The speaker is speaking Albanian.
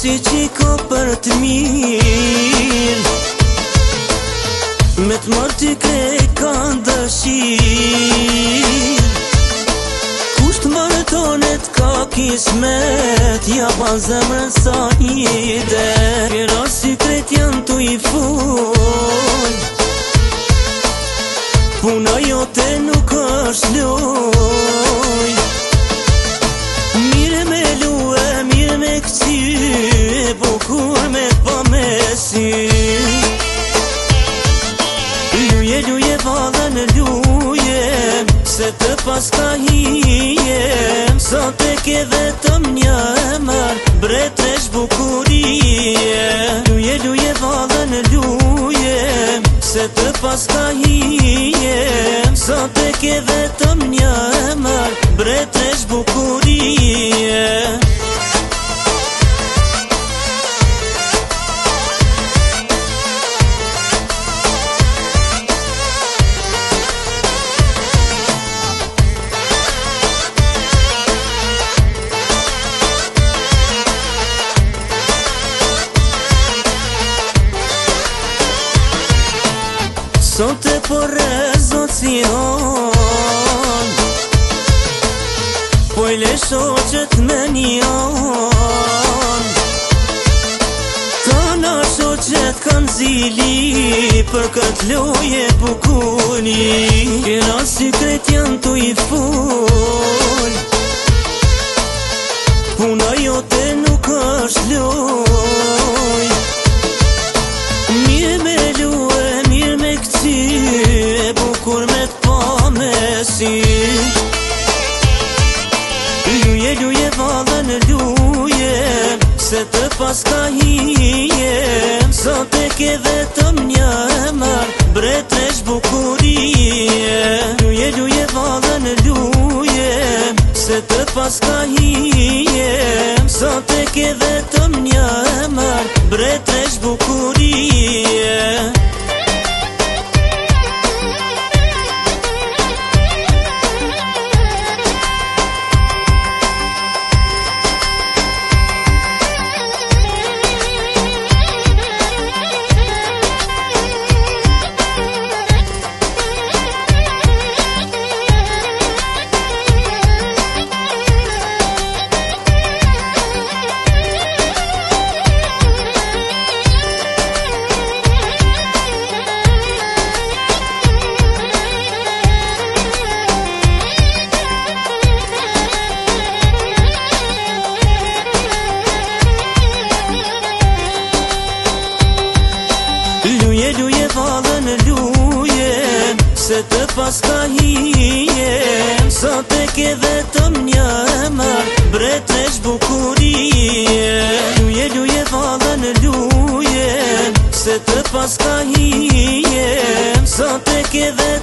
si qiko për të mirë, me të mërë t'i krejt kanë dëshirë. Kusht mërëtonet ka kismet, ja ban zemrën sa ide. Kjera si krejt janë t'u i full, puna jote nuk është loj. Mire me lue, mire me këci, e bukur me pa me sy. Luje, luje valën luje, se të pas ka hijem. Sot e ke vetëm një emër, bretresh bukurie. Luje, luje valën luje, se të pas ka hijem. Sot e ke vetëm një emër, bretresh bukurie. Sot e po rezocion, po i le shoqet me njon. Tana shoqet kanë zili, për këtë loje bukuni. Kjera si kret janë t'u i full, puna jote nuk është loj. Mirë me lue, mirë me këci, e bukur me t'pa me sy. Luje, luje valën luje, se të pas ka hijem. Sot e ke vetëm një emër, bretresh bukurie. Luje, luje valën luje, se të pas ka hijem. Sot e ke vetëm një emër, bretresh bukurie. Luje, luje valën luje, se të pas ka hijem. Sot e ke vetëm një emër, bretresh bukurie. Luje, luje valën luje, se të pas ka hijem. Sot e ke vetëm